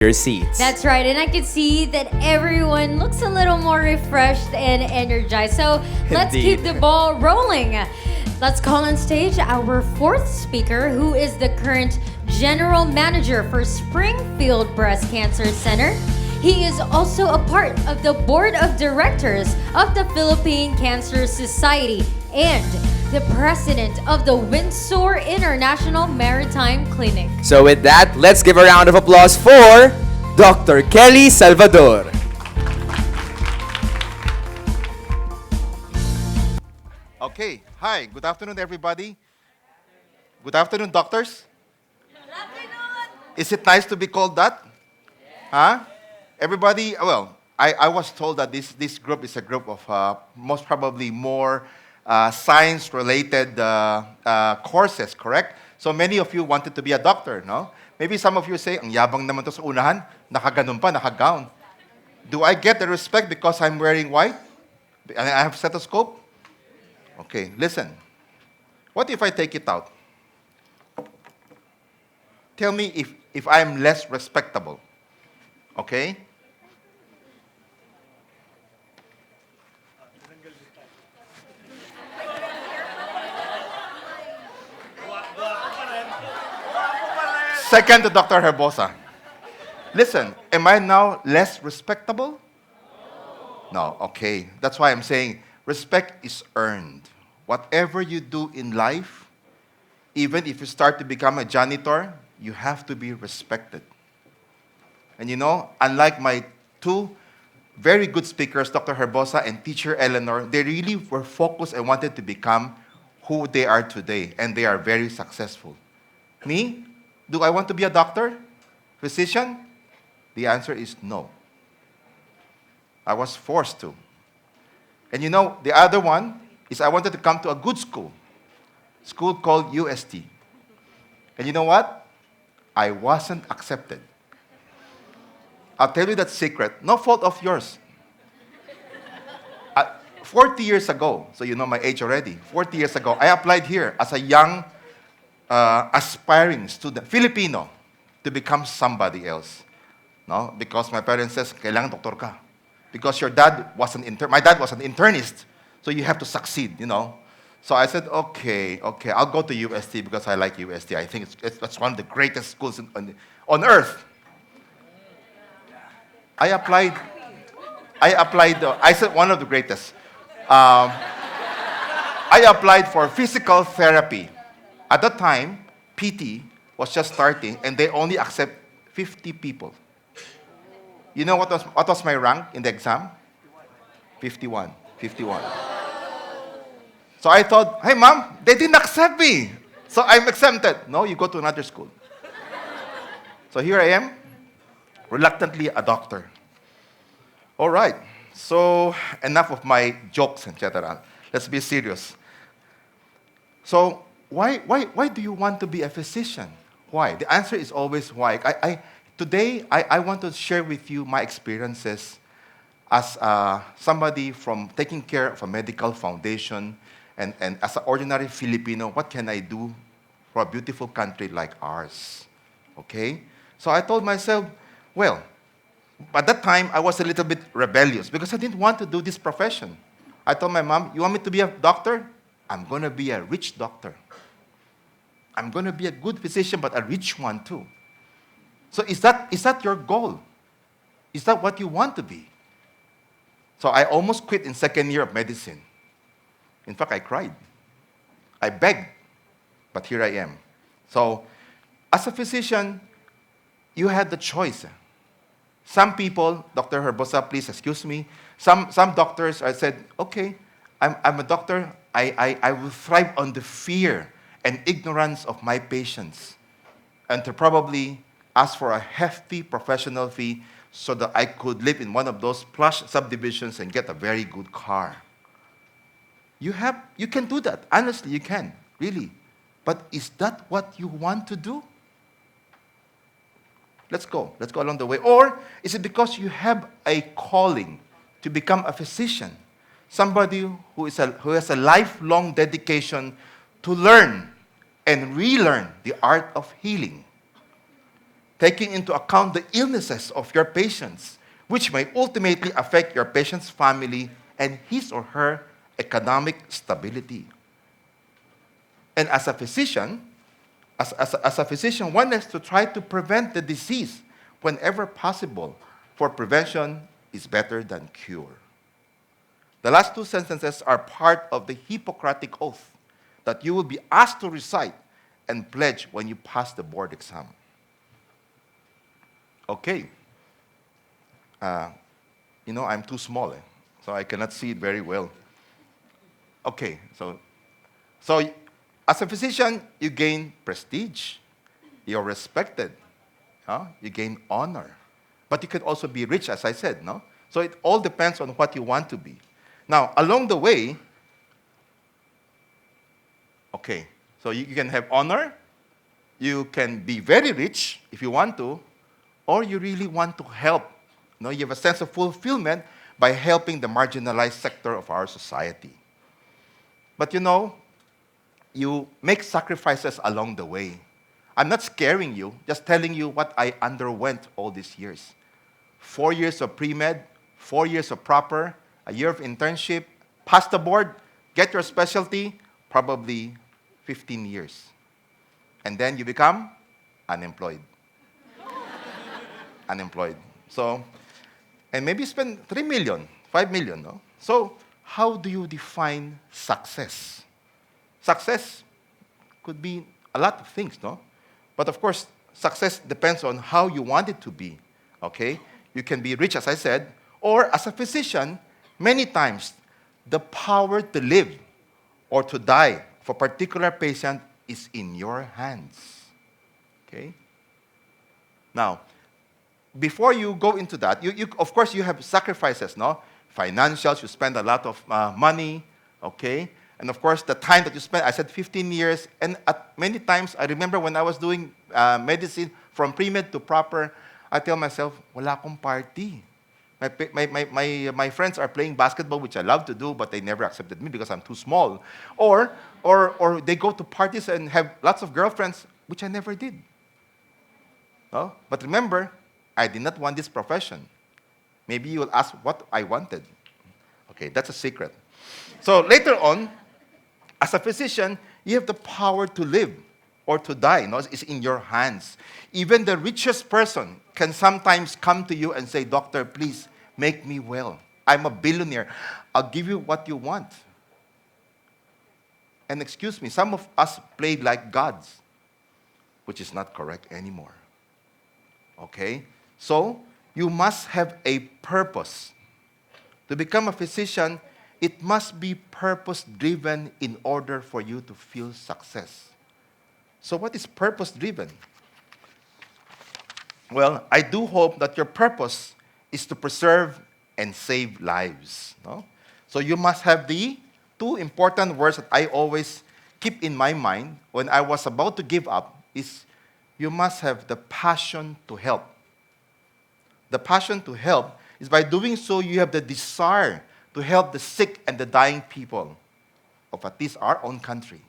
your seats. That's right, and I can see that everyone looks a little more refreshed and energized. So let's keep Indeed. the ball rolling. Let's call on stage our fourth speaker, who is the current General Manager for Springfield Breast Cancer Center. He is also a part of the Board of Directors of the Philippine Cancer Society and the President of the Windsor International Maritime Clinic. So with that, let's give a round of applause for Dr. Kelly Salvador. Okay. Hi. Good afternoon, everybody. Good afternoon, doctors. Good afternoon. Is it nice to be called that? Huh? Everybody, well, I was told that this group is a group of most probably more science-related courses, correct? So many of you wanted to be a doctor, no? Maybe some of you say, ang yabang naman to sa unahan, nakaganon pa, nakagown. Do I get the respect because I'm wearing white? And I have stethoscope? Okay, listen. What if I take it out? Tell me if I'm less respectable. Okay? Second to Dr. Herbosa. Listen, am I now less respectable? No, okay. That's why I'm saying respect is earned. Whatever you do in life, even if you start to become a janitor, you have to be respected. And you know, unlike my two very good speakers, Dr. Herbosa and teacher Eleanor, they really were focused and wanted to become who they are today, and they are very successful. Me? Do I want to be a doctor? Physician? The answer is no. I was forced to. And you know, the other one is I wanted to come to a good school called UST. And you know what? I wasn't accepted. I'll tell you that secret. No fault of yours. 40 years ago, so you know my age already, 40 years ago, I applied here as a young aspiring student, Filipino, to become somebody else. No? Because my parents says, kailangan doktor ka. Because your dad was my dad was an internist, so you have to succeed, you know. So I said, okay, I'll go to UST because I like UST. I think it's one of the greatest schools on earth. I applied, I said one of the greatest. I applied for physical therapy. At that time, PT was just starting, and they only accept 50 people. You know what was my rank in the exam? 51. So I thought, hey, mom, they didn't accept me. So I'm exempted. No, you go to another school. So here I am, reluctantly a doctor. All right. So enough of my jokes, etc. Let's be serious. So why do you want to be a physician? Why? The answer is always why. Today, I want to share with you my experiences as somebody from taking care of a medical foundation and as an ordinary Filipino, what can I do for a beautiful country like ours? Okay? So I told myself, well, at that time, I was a little bit rebellious because I didn't want to do this profession. I told my mom, you want me to be a doctor? I'm going to be a rich doctor. I'm going to be a good physician, but a rich one too. So is that your goal? Is that what you want to be? So I almost quit in second year of medicine. In fact, I cried. I begged, but here I am. So as a physician, you had the choice. Some people, Dr. Herbosa, please excuse me, some doctors, I said, okay, I'm a doctor. I will thrive on the fear and ignorance of my patients and to probably ask for a hefty professional fee so that I could live in one of those plush subdivisions and get a very good car. You can do that. Honestly, you can, really. But is that what you want to do? Let's go along the way. Or is it because you have a calling to become a physician? Somebody who has a lifelong dedication to learn and relearn the art of healing. taking into account the illnesses of your patients, which may ultimately affect your patient's family and his or her economic stability. And as a physician, one has to try to prevent the disease whenever possible, for prevention is better than cure. The last two sentences are part of the Hippocratic Oath that you will be asked to recite and pledge when you pass the board exam. Okay. I'm too small, so I cannot see it very well. Okay, so as a physician, you gain prestige. You're respected. You gain honor. But you could also be rich, as I said, no? So it all depends on what you want to be. Now, along the way, okay, so you can have honor, you can be very rich if you want to, or you really want to help. You have a sense of fulfillment by helping the marginalized sector of our society. But you make sacrifices along the way. I'm not scaring you, just telling you what I underwent all these years. 4 years of pre-med, 4 years of proper, a year of internship, pass the board, get your specialty, probably 15 years. And then you become unemployed. Unemployed. So, and maybe spend 3 million, 5 million, no? So, how do you define success? Success could be a lot of things, no? But of course, success depends on how you want it to be, okay? You can be rich, as I said, or as a physician, many times, the power to live or to die for a particular patient is in your hands, okay? Now, before you go into that, you of course, you have sacrifices, no? Financials, you spend a lot of money, okay? And of course, the time that you spend, I said 15 years, and many times, I remember when I was doing medicine from pre-med to proper, I tell myself, wala akong party. My friends are playing basketball, which I love to do, but they never accepted me because I'm too small. Or they go to parties and have lots of girlfriends, which I never did. No? But remember, I did not want this profession. Maybe you will ask what I wanted. Okay, that's a secret. So later on, as a physician, you have the power to live or to die. No? It's in your hands. Even the richest person can sometimes come to you and say, "Doctor, please make me well. I'm a billionaire. I'll give you what you want." And excuse me, some of us played like gods, which is not correct anymore. Okay? So, you must have a purpose. To become a physician, it must be purpose-driven in order for you to feel success. So what is purpose-driven? Well, I do hope that your purpose is to preserve and save lives. No? So you must have the two important words that I always keep in my mind when I was about to give up is you must have the passion to help. The passion to help is by doing so, you have the desire to help the sick and the dying people of at least our own country,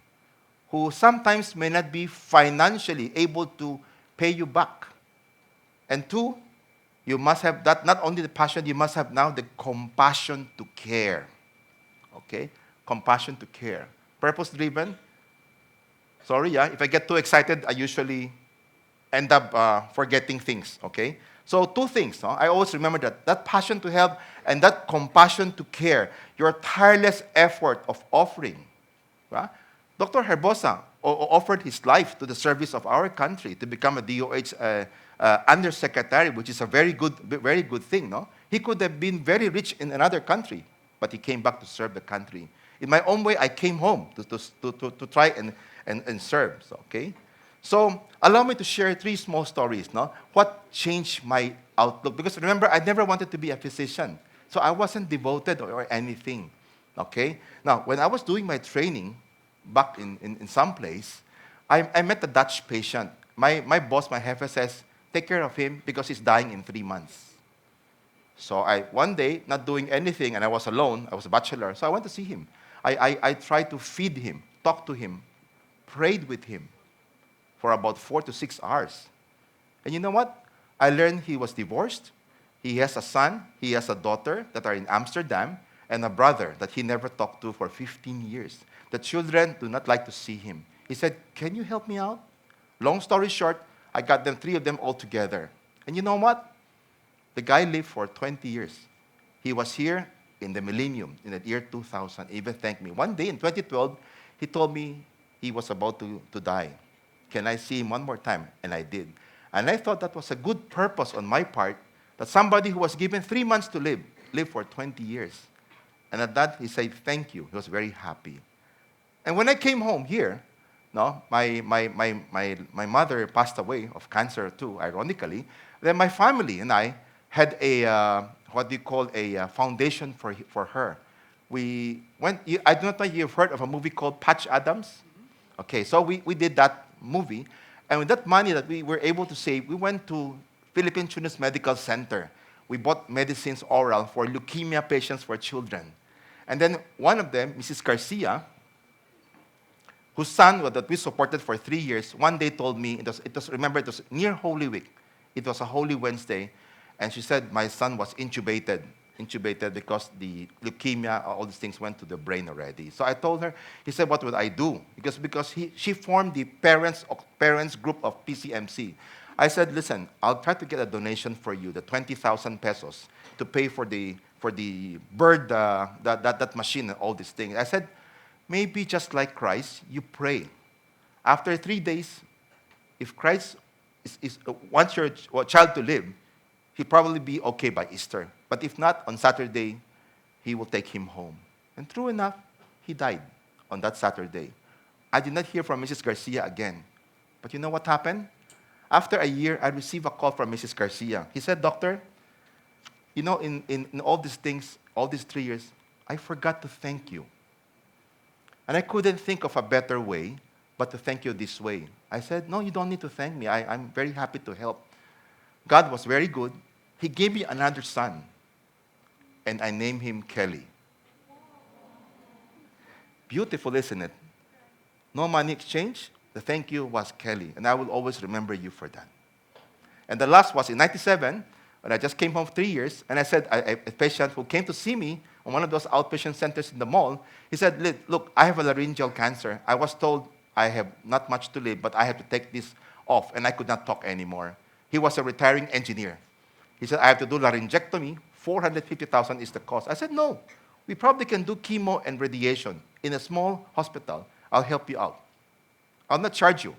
who sometimes may not be financially able to pay you back. And two, you must have that, not only the passion, you must have now the compassion to care. Okay? Compassion to care. Purpose-driven. Sorry, if I get too excited, I usually end up forgetting things, okay? So two things, no? I always remember that passion to help and that compassion to care, your tireless effort of offering. Right? Dr. Herbosa offered his life to the service of our country to become a DOH undersecretary, which is a very good thing, no? He could have been very rich in another country, but he came back to serve the country. In my own way, I came home to try and serve, so, okay? So, allow me to share 3 small stories, no? What changed my outlook? Because remember, I never wanted to be a physician. So I wasn't devoted or anything, okay? Now, when I was doing my training back in some place, I met a Dutch patient. My boss, my jefe says, take care of him because he's dying in 3 months. So one day, not doing anything, and I was alone, I was a bachelor, so I went to see him. I tried to feed him, talk to him, prayed with him for about 4 to 6 hours. And you know what? I learned he was divorced. He has a son, he has a daughter that are in Amsterdam, and a brother that he never talked to for 15 years. The children do not like to see him. He said, "Can you help me out?" Long story short, I got them, three of them all together. And you know what? The guy lived for 20 years. He was here in the millennium, in the year 2000. He even thanked me. One day in 2012, he told me he was about to die. Can I see him one more time? And I did. And I thought that was a good purpose on my part, that somebody who was given 3 months to live, lived for 20 years. And at that, he said, "Thank you." He was very happy. And when I came home here, no, my mother passed away of cancer too, ironically. Then my family and I had a, what do you call, a foundation for her. We went, I don't know if you've heard of a movie called Patch Adams. Okay, so we did that movie. And with that money that we were able to save, we went to Philippine Children's Medical Center. We bought medicines oral for leukemia patients for children. And then one of them, Mrs. Garcia, whose son that we supported for 3 years, one day told me, remember, it was near Holy Week. It was a Holy Wednesday. And she said, my son was intubated because the leukemia, all these things went to the brain already. So I told her, he said, what would I do? Because she formed the parents group of PCMC. I said, listen, I'll try to get a donation for you, the 20,000 pesos, to pay for the bird, that machine and all these things. I said, maybe just like Christ, you pray. After 3 days, if Christ wants your child to live, he'll probably be okay by Easter. But if not, on Saturday, he will take him home. And true enough, he died on that Saturday. I did not hear from Mrs. Garcia again. But you know what happened? After a year, I received a call from Mrs. Garcia. He said, "Doctor, you know, in all these things, all these 3 years, I forgot to thank you. And I couldn't think of a better way but to thank you this way." I said, "No, you don't need to thank me. I'm very happy to help." God was very good. He gave me another son, and I named him Kelly. Beautiful, isn't it? No money exchange. The thank you was Kelly, and I will always remember you for that. And the last was in 97, when I just came home 3 years, and I said, a patient who came to see me on one of those outpatient centers in the mall, he said, "Look, I have a laryngeal cancer. I was told I have not much to live, but I have to take this off," and I could not talk anymore. He was a retiring engineer. He said, "I have to do laryngectomy. 450,000 is the cost." I said, "No, we probably can do chemo and radiation in a small hospital. I'll help you out. I'll not charge you."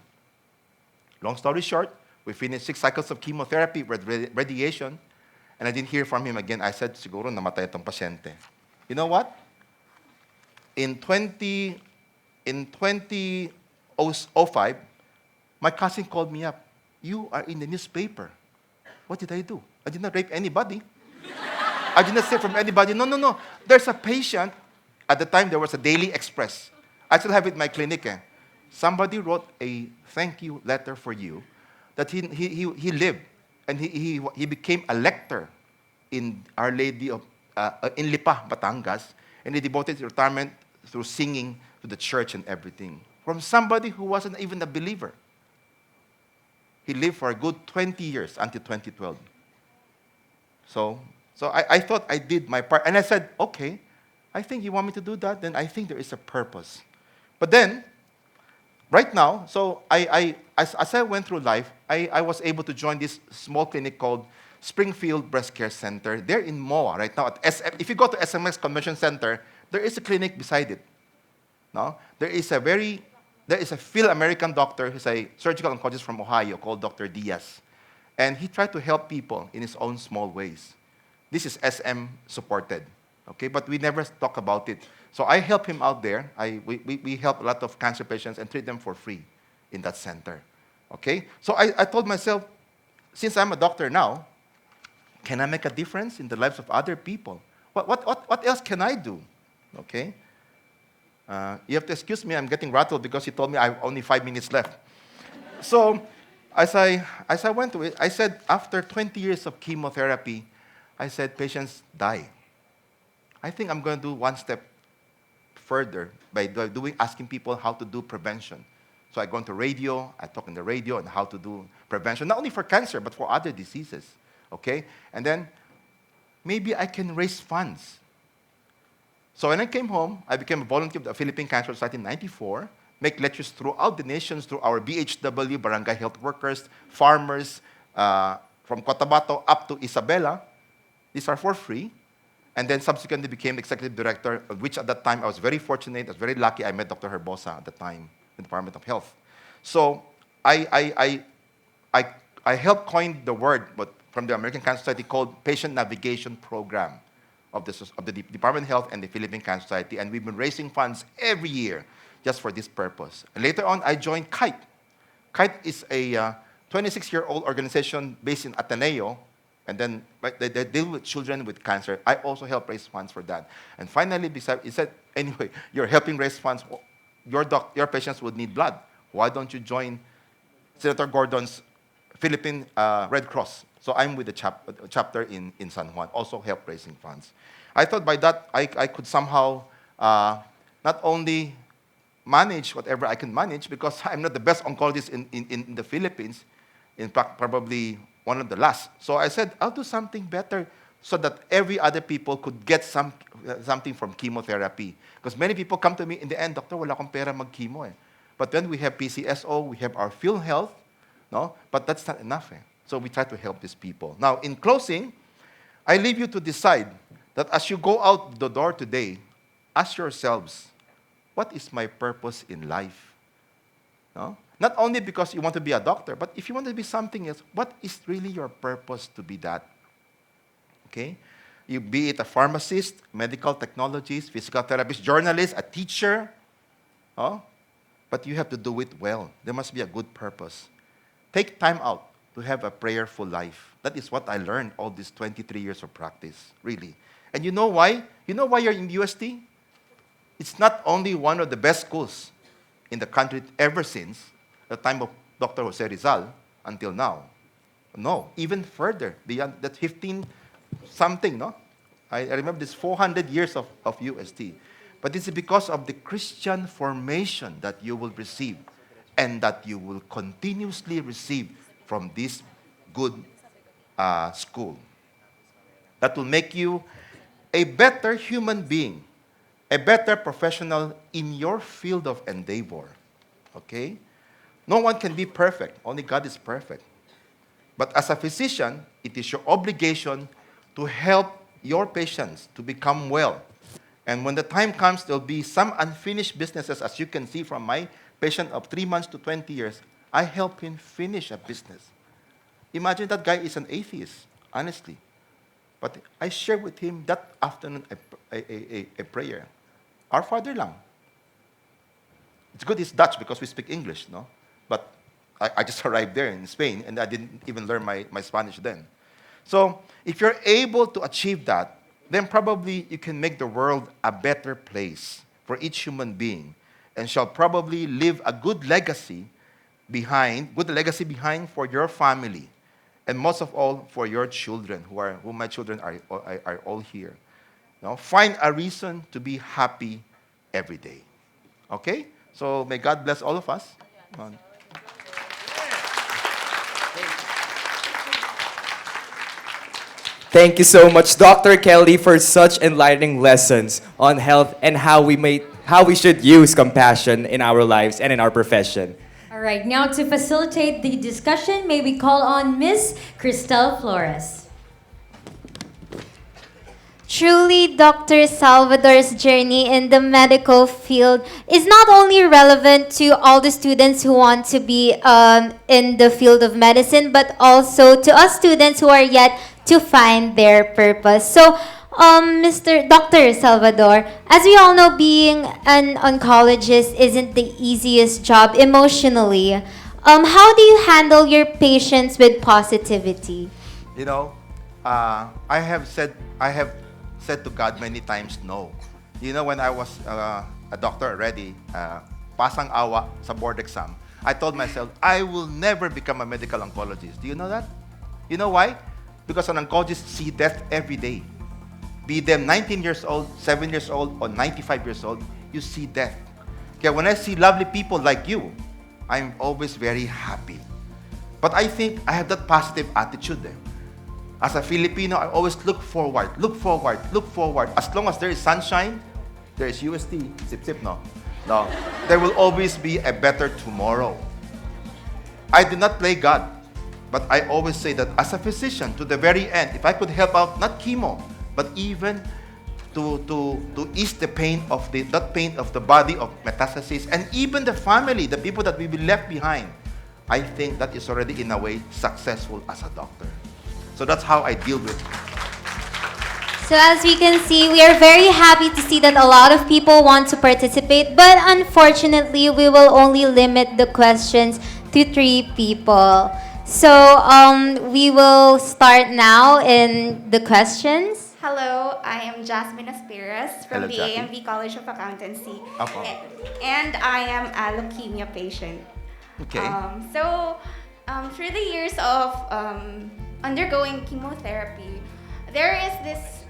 Long story short, we finished 6 cycles of chemotherapy with radiation, and I didn't hear from him again. I said, "Siguro namatay itong pasyente." You know what? In 2005, my cousin called me up. "You are in the newspaper." What did I do? I did not rape anybody. I did not steal from anybody. No. There's a patient. At the time, there was a Daily Express. I still have it in my clinic. Somebody wrote a thank you letter for you that he lived, and he became a lector in Our Lady of, in Lipa, Batangas, and he devoted his retirement through singing to the church and everything. From somebody who wasn't even a believer. He lived for a good 20 years until 2012. So I thought I did my part. And I said, "Okay, I think you want me to do that, then I think there is a purpose." But then, right now, so as I went through life, I was able to join this small clinic called Springfield Breast Care Center. They're in MOA right now. If you go to SMX Convention Center, there is a clinic beside it. No? There is a Phil-American doctor who's a surgical oncologist from Ohio called Dr. Diaz. And he tried to help people in his own small ways. This is SM supported, okay? But we never talk about it. So I help him out there. We help a lot of cancer patients and treat them for free in that center, okay? So I told myself, since I'm a doctor now, can I make a difference in the lives of other people? What else can I do, okay? You have to excuse me, I'm getting rattled because he told me I have only 5 minutes left. So as I went to it, I said, after 20 years of chemotherapy, I said, patients die. I think I'm going to do one step further by asking people how to do prevention. So I go into radio, I talk in the radio on how to do prevention, not only for cancer, but for other diseases, okay? And then maybe I can raise funds. So when I came home, I became a volunteer of the Philippine Cancer Society in 1994, make lectures throughout the nations through our BHW, barangay health workers, farmers, from Cotabato up to Isabela. These are for free. And then subsequently became executive director, of which at that time I was very fortunate, I was very lucky. I met Dr. Herbosa at the time in the Department of Health. So I helped coin the word from the American Cancer Society called Patient Navigation Program of the Department of Health and the Philippine Cancer Society. And we've been raising funds every year just for this purpose. And later on, I joined KITE. KITE is a 26-year-old organization based in Ateneo. And then they deal with children with cancer. I also help raise funds for that. And finally, he said, anyway, you're helping raise funds. Your patients would need blood. Why don't you join Senator Gordon's Philippine Red Cross? So I'm with the chapter in San Juan, also help raising funds. I thought by that I could somehow not only manage whatever I can manage, because I'm not the best oncologist in the Philippines, in fact, probably one of the last. So I said, I'll do something better so that every other people could get something from chemotherapy. Because many people come to me in the end, Doctor, wala akong pera mag-chemo eh. But then we have PCSO, we have our field health, no? But that's not enough eh. So we try to help these people. Now, in closing, I leave you to decide that as you go out the door today, ask yourselves, what is my purpose in life? No? Not only because you want to be a doctor, but if you want to be something else, what is really your purpose to be that? Okay? You be it a pharmacist, medical technologist, physical therapist, journalist, a teacher, oh? But you have to do it well. There must be a good purpose. Take time out to have a prayerful life. That is what I learned all these 23 years of practice, really. And you know why? You know why you're in UST? It's not only one of the best schools in the country ever since the time of Dr. Jose Rizal until now. No, even further, beyond that 15-something, no? I remember this 400 years of UST. But this is because of the Christian formation that you will receive and that you will continuously receive from this good school. That will make you a better human being, a better professional in your field of endeavor. Okay? No one can be perfect. Only God is perfect. But as a physician, it is your obligation to help your patients to become well. And when the time comes, there'll be some unfinished businesses, as you can see from my patient of 3 months to 20 years. I help him finish a business. Imagine that guy is an atheist, honestly. But I share with him that afternoon a prayer. Our Father lang. It's good it's Dutch because we speak English, no? But I just arrived there in Spain, and I didn't even learn my Spanish then. So if you're able to achieve that, then probably you can make the world a better place for each human being, and shall probably leave a good legacy behind for your family, and most of all for your children, who my children are all here. Now, find a reason to be happy every day. Okay? So may God bless all of us. Thank you so much, Dr. Kelly, for such enlightening lessons on health and how we should use compassion in our lives and in our profession. All right, now to facilitate the discussion, may we call on Miss Cristel Flores. Truly, Dr. Salvador's journey in the medical field is not only relevant to all the students who want to be in the field of medicine, but also to us students who are yet to find their purpose. So, Dr. Salvador, as we all know, being an oncologist isn't the easiest job emotionally. How do you handle your patients with positivity? You know, I have said to God many times no. You know, when I was a doctor already, pasang awa sa board exam, I told myself, I will never become a medical oncologist. Do you know that? You know why? Because an oncologist see death every day. Be them 19 years old, 7 years old, or 95 years old, you see death. Okay, when I see lovely people like you, I'm always very happy. But I think I have that positive attitude. As a Filipino, I always look forward, look forward, look forward. As long as there is sunshine, there is UST, sip sip, no? No. There will always be a better tomorrow. I do not play God, but I always say that as a physician, to the very end, if I could help out, not chemo, but even to ease the pain of that pain of the body of metastasis, and even the family, the people that we will left behind, I think that is already in a way successful as a doctor. So that's how I deal with it. So as we can see, we are very happy to see that a lot of people want to participate, but unfortunately, we will only limit the questions to 3 people. So we will start now in the questions. Hello, I am Jasmine Aspiras from Hello, the Jackie. AMV College of Accountancy. Apo. And I am a leukemia patient. Okay. Through the years of undergoing chemotherapy, there is this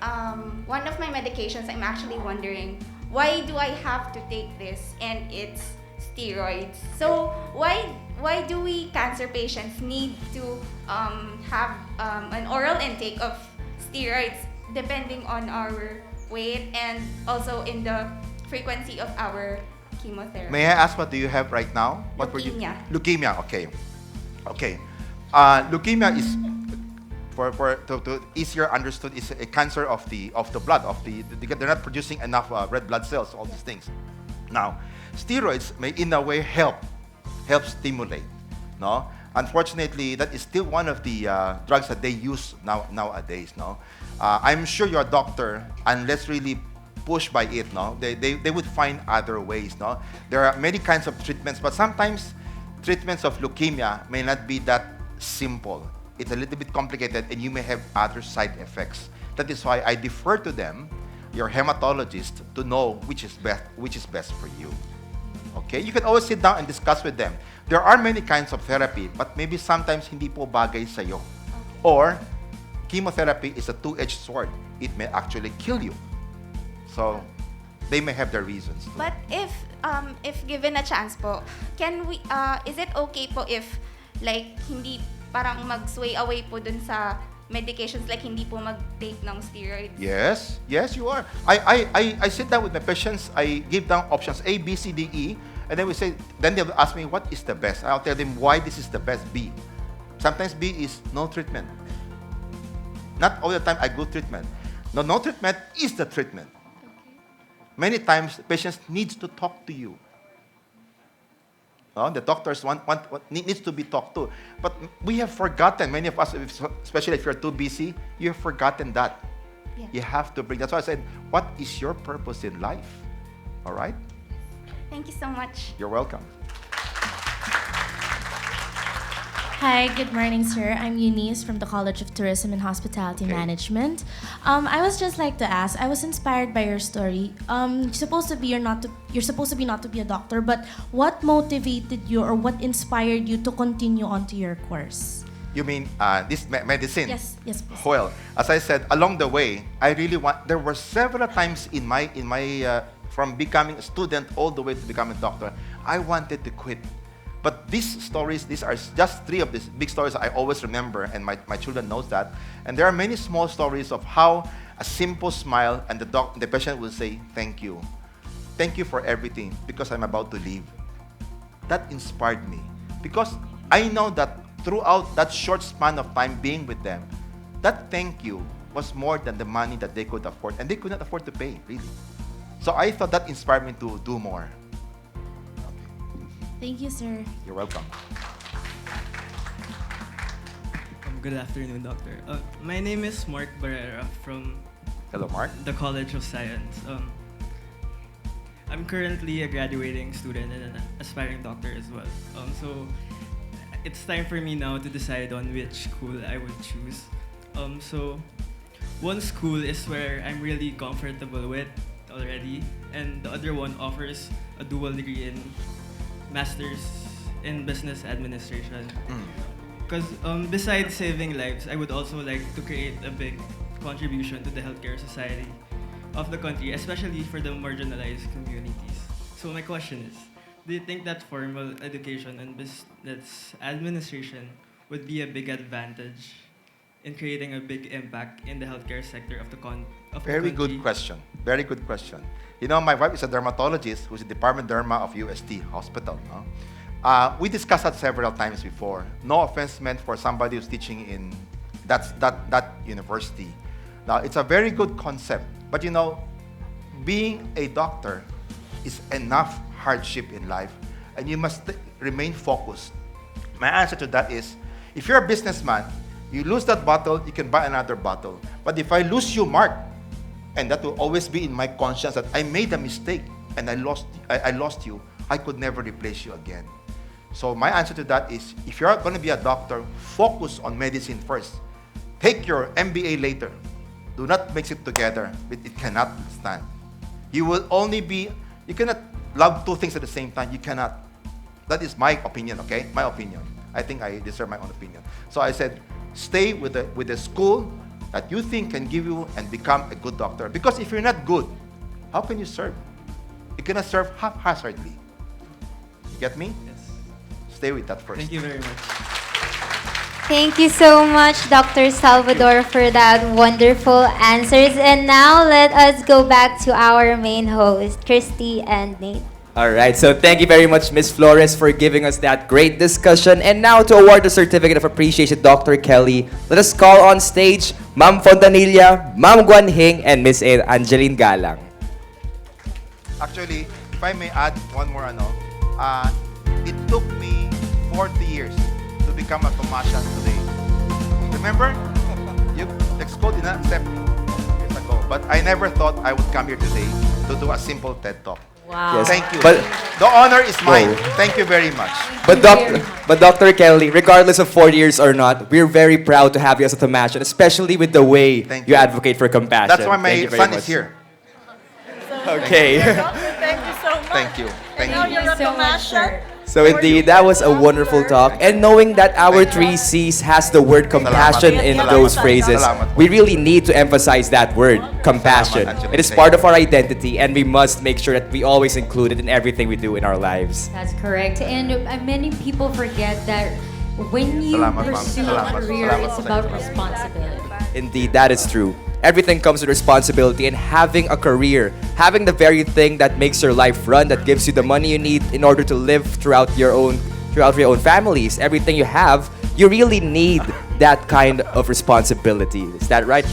one of my medications. I'm actually wondering, why do I have to take this? And it's steroids. So why do we cancer patients need to have an oral intake of steroids depending on our weight and also in the frequency of our chemotherapy? May I ask, what do you have right now? What Leukemia. Were you? Leukemia. Okay. Okay. Leukemia is, to easier understood, is a cancer of the blood they're not producing enough red blood cells. All these things. Now, steroids may in a way help stimulate. No. Unfortunately, that is still one of the drugs that they use nowadays. No. I'm sure your doctor, unless really pushed by it, no, they would find other ways. No. There are many kinds of treatments, but sometimes treatments of leukemia may not be that simple. It's a little bit complicated, and you may have other side effects. That is why I defer to them, your hematologist, to know which is best for you. Okay? You can always sit down and discuss with them. There are many kinds of therapy, but maybe sometimes hindi po bagay sa'yo. Or, chemotherapy is a two-edged sword. It may actually kill you. So, they may have their reasons. But if given a chance po, can we is it okay po if like hindi parang mag-sway away po dun sa medications, like hindi po mag-take ng steroids? Yes, you are. I sit down with my patients. I give them options A, B, C, D, E, and then they'll ask me what is the best. I'll tell them why this is the best B. Sometimes B is no treatment. Not all the time I go treatment. No treatment is the treatment. Many times patients needs to talk to you. The doctors needs to be talked to. But we have forgotten, many of us, especially if you're too busy, you have forgotten that. Yeah. You have to bring, that's why I said, what is your purpose in life? All right? Thank you so much. You're welcome. Hi, good morning, sir. I'm Eunice from the College of Tourism and Hospitality Management. I was just like to ask, I was inspired by your story. You're supposed to be not to be a doctor, but what motivated you or what inspired you to continue on to your course? You mean this medicine? Yes, please. Well, as I said, along the way, there were several times in my from becoming a student all the way to becoming a doctor, I wanted to quit. But these stories, these are just 3 of these big stories I always remember, and my children knows that. And there are many small stories of how a simple smile and the patient will say, thank you. Thank you for everything, because I'm about to leave. That inspired me. Because I know that throughout that short span of time being with them, that thank you was more than the money that they could afford. And they could not afford to pay, really. So I thought that inspired me to do more. Thank you, sir. You're welcome. Good afternoon, Doctor. My name is Mark Barrera from Hello, Mark. the College of Science. I'm currently a graduating student and an aspiring doctor as well. So it's time for me now to decide on which school I would choose. So one school is where I'm really comfortable with already, and the other one offers a dual degree in Master's in Business Administration. Because besides saving lives, I would also like to create a big contribution to the healthcare society of the country, especially for the marginalized communities. So my question is, do you think that formal education and business administration would be a big advantage in creating a big impact in the healthcare sector of the Very country? good question. Very good question. You know, my wife is a dermatologist who's in Department Derma of UST Hospital. No? We discussed that several times before. No offense meant for somebody who's teaching in that university. Now, it's a very good concept. But you know, being a doctor is enough hardship in life, and you must remain focused. My answer to that is, if you're a businessman, you lose that bottle, you can buy another bottle. But if I lose you, Mark, and that will always be in my conscience that I made a mistake and I lost you, I could never replace you again. So my answer to that is, if you're going to be a doctor, focus on medicine first. Take your MBA later. Do not mix it together. It cannot stand. You will only be, you cannot love two things at the same time. You cannot. That is my opinion, okay? My opinion. I think I deserve my own opinion. So I said, stay with the school that you think can give you and become a good doctor. Because if you're not good, how can you serve? You cannot serve haphazardly. You get me? Yes. Stay with that first. Thank you very much. Thank you so much, Dr. Salvador, for that wonderful answers. And now let us go back to our main host, Christy and Nate. All right, so thank you very much, Ms. Flores, for giving us that great discussion. And now to award the Certificate of Appreciation, Dr. Kelly, let us call on stage Ma'am Fontanilla, Ma'am Guan Hing, and Ms. Angeline Galang. Actually, if I may add one more, it took me 40 years to become a Tomasha today. Remember? Tedx Ust did not accept me years ago. But I never thought I would come here today to do a simple TED Talk. Wow. Yes. Thank you. But- The honor is mine. Whoa. Thank you very much. But Dr. Kelly, regardless of 4 years or not, we're very proud to have you as a Tomashan, especially with the way Thank you you. advocate for compassion. That's why Thank my you very son much. is here. Okay. Thank you so much. Thank you. Thank Now you. you're a Tomasha. So indeed, that was a wonderful talk. And knowing that our 3 C's has the word compassion in those phrases, Salamat. we really need to emphasize that word, compassion. Salamat, It is Angeline. part of our identity, and we must make sure that we always include it in everything we do in our lives. That's correct. And many people forget that when you Salamat, ma'am. pursue a Salamat. career, Salamat it's sa about inyo. responsibility. Indeed, that is true. Everything comes with responsibility, and having a career, having the very thing that makes your life run, that gives you the money you need in order to live throughout your own families, everything you have, you really need that kind of responsibility. Is that right?